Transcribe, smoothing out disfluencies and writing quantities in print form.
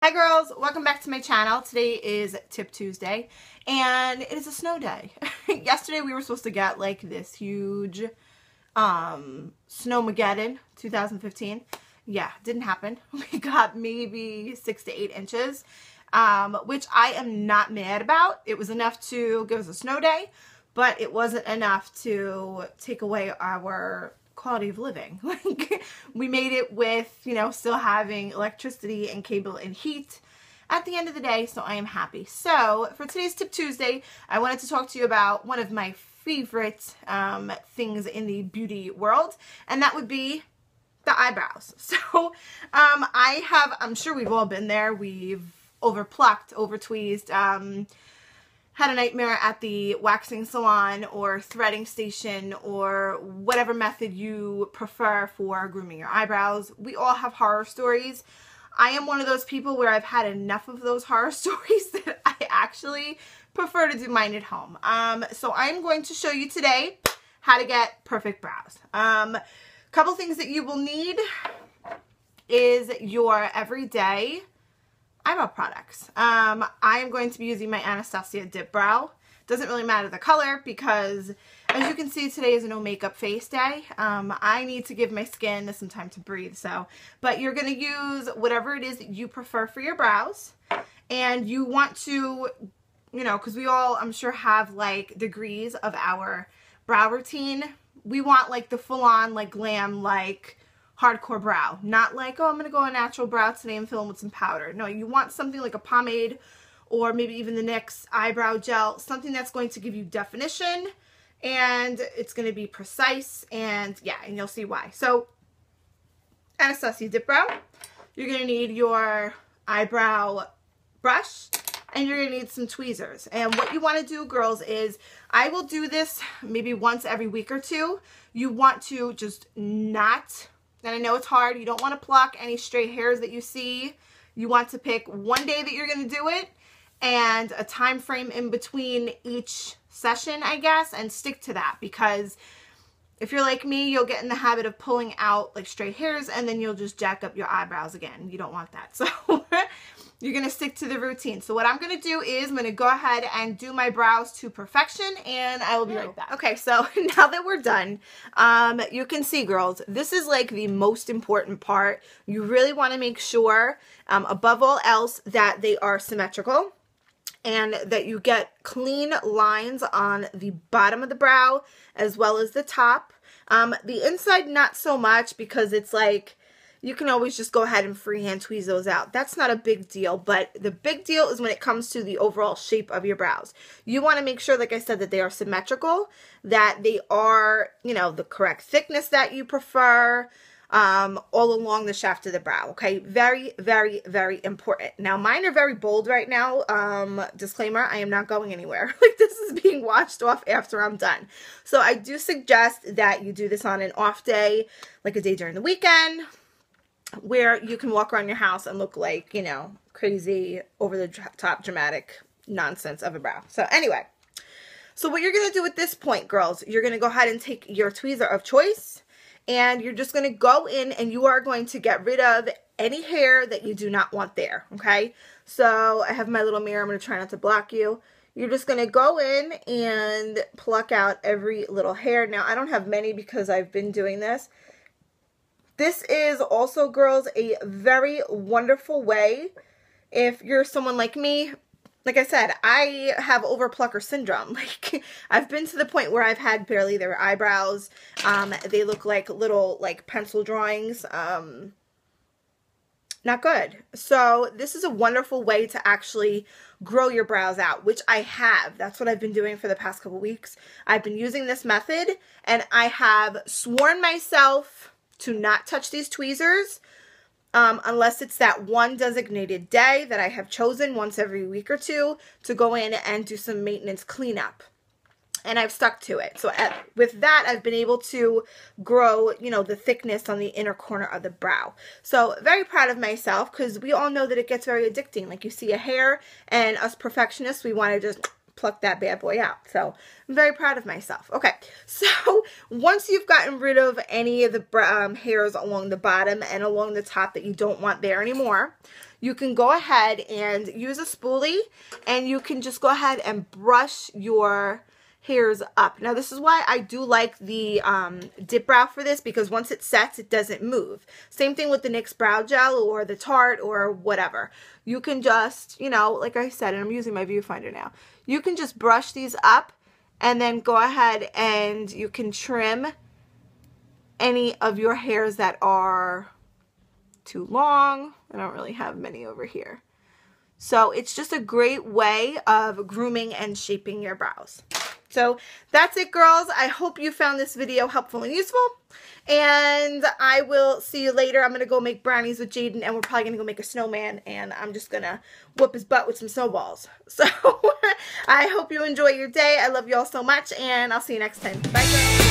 Hi girls, welcome back to my channel. Today is Tip Tuesday and it is a snow day. Yesterday we were supposed to get like this huge Snowmageddon 2015. Yeah, didn't happen. We got maybe 6 to 8 inches, which I am not mad about. It was enough to give us a snow day, but it wasn't enough to take away our quality of living. Like, we made it with, you know, still having electricity and cable and heat at the end of the day, so I am happy. So for today's Tip Tuesday, I wanted to talk to you about one of my favorite things in the beauty world, and that would be the eyebrows. So I'm sure we've all been there. We've overplucked, overtweezed, had a nightmare at the waxing salon or threading station or whatever method you prefer for grooming your eyebrows. We all have horror stories. I am one of those people where I've had enough of those horror stories that I actually prefer to do mine at home. So I'm going to show you today how to get perfect brows. Couple things that you will need is your everyday eyebrow products. I am going to be using my Anastasia Dip Brow. Doesn't really matter the color because, as you can see, today is a no makeup face day. I need to give my skin some time to breathe. But you're going to use whatever it is that you prefer for your brows, and you want to, you know, because we all, I'm sure, have like degrees of our brow routine. We want like the full-on, like glam, like hardcore brow, not like, oh, I'm gonna go a natural brow today and fill in with some powder. No, you want something like a pomade or maybe even the NYX eyebrow gel, something that's going to give you definition and it's going to be precise, and yeah, and you'll see why. So Anastasia Dip Brow, you're going to need your eyebrow brush and you're going to need some tweezers. And what you want to do, girls, is I will do this maybe once every week or two. You want to just not, and I know it's hard, you don't want to pluck any stray hairs that you see. You want to pick one day that you're going to do it and a time frame in between each session, I guess, and stick to that, because if you're like me, you'll get in the habit of pulling out like stray hairs and then you'll just jack up your eyebrows again. You don't want that. So you're going to stick to the routine. So what I'm going to do is I'm going to go ahead and do my brows to perfection, and I will be right back. Okay, so now that we're done, you can see, girls, this is like the most important part. You really want to make sure, above all else, that they are symmetrical and that you get clean lines on the bottom of the brow as well as the top. The inside, not so much, because it's like, you can always just go ahead and freehand tweeze those out. That's not a big deal, but the big deal is when it comes to the overall shape of your brows. You want to make sure, like I said, that they are symmetrical, that they are, you know, the correct thickness that you prefer, all along the shaft of the brow. Okay, very, very, very important. Now, mine are very bold right now. Disclaimer, I am not going anywhere. Like, this is being washed off after I'm done. So I do suggest that you do this on an off day, like a day during the weekend, where you can walk around your house and look like, you know, crazy, over the top dramatic nonsense of a brow. So anyway, so what you're going to do at this point, girls, you're going to go ahead and take your tweezer of choice, and you're just going to go in and you are going to get rid of any hair that you do not want there, okay? So I have my little mirror. I'm going to try not to block you. You're just going to go in and pluck out every little hair. Now, I don't have many because I've been doing this. This is also, girls, a very wonderful way if you're someone like me. Like I said, I have overplucker syndrome. Like, I've been to the point where I've had barely their eyebrows. They look like little, like, pencil drawings. Not good. So this is a wonderful way to actually grow your brows out, which I have. That's what I've been doing for the past couple weeks. I've been using this method, and I have sworn myself to not touch these tweezers unless it's that one designated day that I have chosen once every week or two to go in and do some maintenance cleanup. And I've stuck to it. So with that, I've been able to grow, you know, the thickness on the inner corner of the brow. So very proud of myself, because we all know that it gets very addicting. Like, you see a hair, and us perfectionists, we want to just pluck that bad boy out. So I'm very proud of myself. Okay, so once you've gotten rid of any of the hairs along the bottom and along the top that you don't want there anymore, you can go ahead and use a spoolie, and you can just go ahead and brush your hairs up. Now this is why I do like the dip brow for this, because once it sets, it doesn't move. Same thing with the NYX brow gel or the Tarte or whatever. You can just, you know, like I said, and I'm using my viewfinder now, you can just brush these up and then go ahead and you can trim any of your hairs that are too long. I don't really have many over here. So it's just a great way of grooming and shaping your brows. So that's it, girls. I hope you found this video helpful and useful. And I will see you later. I'm going to go make brownies with Jaden, and we're probably going to go make a snowman, and I'm just going to whoop his butt with some snowballs. So I hope you enjoy your day. I love you all so much, and I'll see you next time. Bye, girls.